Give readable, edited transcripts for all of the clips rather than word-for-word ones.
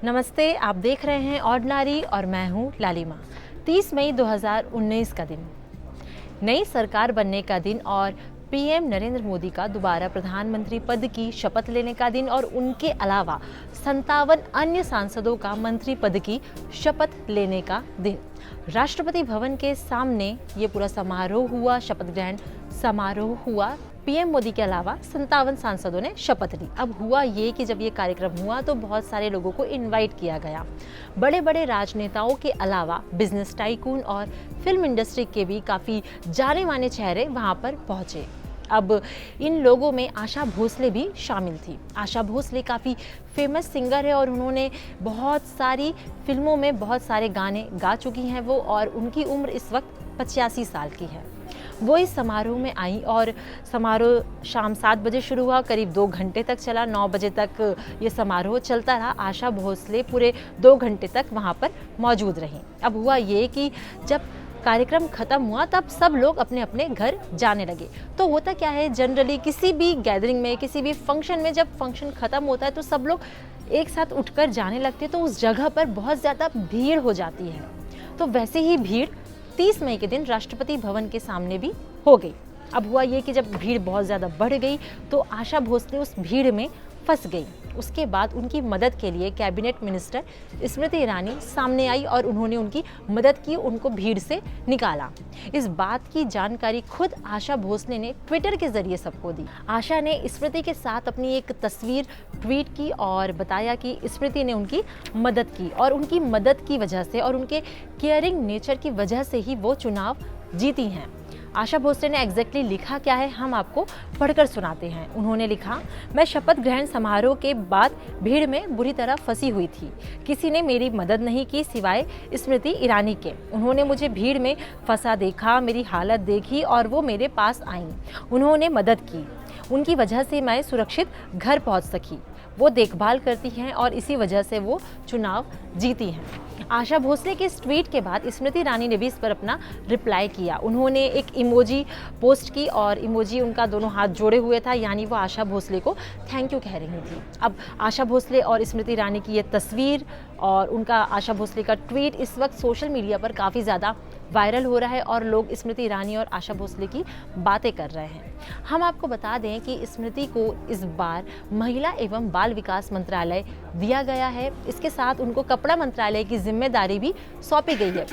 नमस्ते, आप देख रहे हैं ऑर्डिनरी और मैं हूं लालिमा। 30 मई 2019 का दिन, नई सरकार बनने का दिन और पीएम नरेंद्र मोदी का दोबारा प्रधानमंत्री पद की शपथ लेने का दिन और उनके अलावा 57 अन्य सांसदों का मंत्री पद की शपथ लेने का दिन। राष्ट्रपति भवन के सामने ये पूरा समारोह हुआ, शपथ ग्रहण समारोह हुआ। पीएम मोदी के अलावा 57 सांसदों ने शपथ ली। अब हुआ ये कि जब ये कार्यक्रम हुआ तो बहुत सारे लोगों को इनवाइट किया गया। बड़े बड़े राजनेताओं के अलावा बिजनेस टाइकून और फिल्म इंडस्ट्री के भी काफ़ी जाने माने चेहरे वहाँ पर पहुँचे। अब इन लोगों में आशा भोसले भी शामिल थी। आशा भोसले काफ़ी फेमस सिंगर है और उन्होंने बहुत सारी फिल्मों में बहुत सारे गाने गा चुकी हैं वो, और उनकी उम्र इस वक्त 85 साल की है। वो इस समारोह में आई और समारोह शाम 7 बजे शुरू हुआ, करीब 2 घंटे तक चला। 9 बजे तक ये समारोह चलता रहा। आशा भोसले पूरे 2 घंटे तक वहाँ पर मौजूद रहीं। अब हुआ ये कि जब कार्यक्रम खत्म हुआ तब सब लोग अपने अपने घर जाने लगे। तो होता क्या है, जनरली किसी भी गैदरिंग में, किसी भी फंक्शन में जब फंक्शन खत्म होता है तो सब लोग एक साथ उठकर जाने लगते हैं, तो उस जगह पर बहुत ज़्यादा भीड़ हो जाती है। तो वैसे ही भीड़ 30 मई के दिन राष्ट्रपति भवन के सामने भी हो गई। अब हुआ ये कि जब भीड़ बहुत ज़्यादा बढ़ गई तो आशा भोसले उस भीड़ में फंस गई। उसके बाद उनकी मदद के लिए कैबिनेट मिनिस्टर स्मृति ईरानी सामने आई और उन्होंने उनकी मदद की, उनको भीड़ से निकाला। इस बात की जानकारी खुद आशा भोसले ने ट्विटर के जरिए सबको दी। आशा ने स्मृति के साथ अपनी एक तस्वीर ट्वीट की और बताया कि स्मृति ने उनकी मदद की और उनकी मदद की वजह से और उनके केयरिंग नेचर की वजह से ही वो चुनाव जीती हैं। आशा भोसले ने एग्जैक्टली लिखा क्या है, हम आपको पढ़कर सुनाते हैं। उन्होंने लिखा, मैं शपथ ग्रहण समारोह के बाद भीड़ में बुरी तरह फंसी हुई थी। किसी ने मेरी मदद नहीं की सिवाय स्मृति ईरानी के। उन्होंने मुझे भीड़ में फंसा देखा, मेरी हालत देखी और वो मेरे पास आईं। उन्होंने मदद की, उनकी वजह से मैं सुरक्षित घर पहुंच सकी। वो देखभाल करती हैं और इसी वजह से वो चुनाव जीती हैं। आशा भोसले के इस ट्वीट के बाद स्मृति ईरानी ने भी इस पर अपना रिप्लाई किया। उन्होंने एक इमोजी पोस्ट की और इमोजी उनका दोनों हाथ जोड़े हुए था, यानी वो आशा भोसले को थैंक यू कह रही थी। अब आशा भोसले और स्मृति ईरानी की ये तस्वीर और उनका आशा भोसले का ट्वीट इस वक्त सोशल मीडिया पर काफ़ी ज़्यादा वायरल हो रहा है और लोग स्मृति ईरानी और आशा भोसले की बातें कर रहे हैं। हम आपको बता दें कि स्मृति को इस बार महिला एवं बाल विकास मंत्रालय दिया गया है। इसके साथ उनको कपड़ा मंत्रालय की जिम्मेदारी भी सौंपी गई है।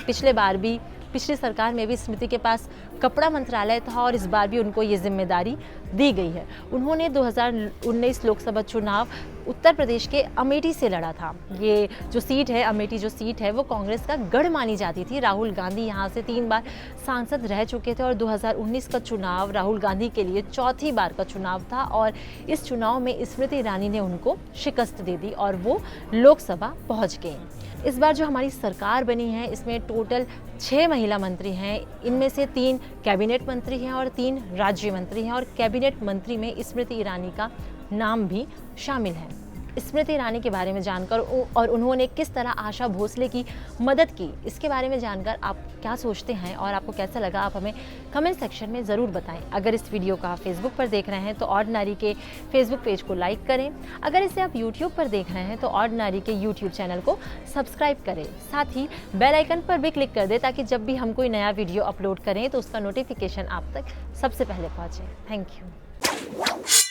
पिछली सरकार में भी स्मृति के पास कपड़ा मंत्रालय था और इस बार भी उनको ये जिम्मेदारी दी गई है। उन्होंने 2019 लोकसभा चुनाव उत्तर प्रदेश के अमेठी से लड़ा था। ये जो सीट है, अमेठी जो सीट है, वो कांग्रेस का गढ़ मानी जाती थी। राहुल गांधी यहाँ से 3 बार सांसद रह चुके थे और 2019 का चुनाव राहुल गांधी के लिए चौथी बार का चुनाव था और इस चुनाव में स्मृति ईरानी ने उनको शिकस्त दे दी और वो लोकसभा पहुँच गए। इस बार जो हमारी सरकार बनी है इसमें टोटल 6 महिला मंत्री हैं। इनमें से 3 कैबिनेट मंत्री हैं और 3 राज्य मंत्री हैं और कैबिनेट मंत्री में स्मृति ईरानी का नाम भी शामिल है। स्मृति ईरानी के बारे में जानकर और उन्होंने किस तरह आशा भोसले की मदद की, इसके बारे में जानकर आप क्या सोचते हैं और आपको कैसा लगा, आप हमें कमेंट सेक्शन में ज़रूर बताएं। अगर इस वीडियो को आप फेसबुक पर देख रहे हैं तो ऑर्डिनरी के फेसबुक पेज को लाइक करें। अगर इसे आप यूट्यूब पर देख रहे हैं तो ऑर्डिनरी के यूट्यूब चैनल को सब्सक्राइब करें। साथ ही बेल आइकन पर भी क्लिक कर दें ताकि जब भी हम कोई नया वीडियो अपलोड करें तो उसका नोटिफिकेशन आप तक सबसे पहले पहुँचे। Thank you.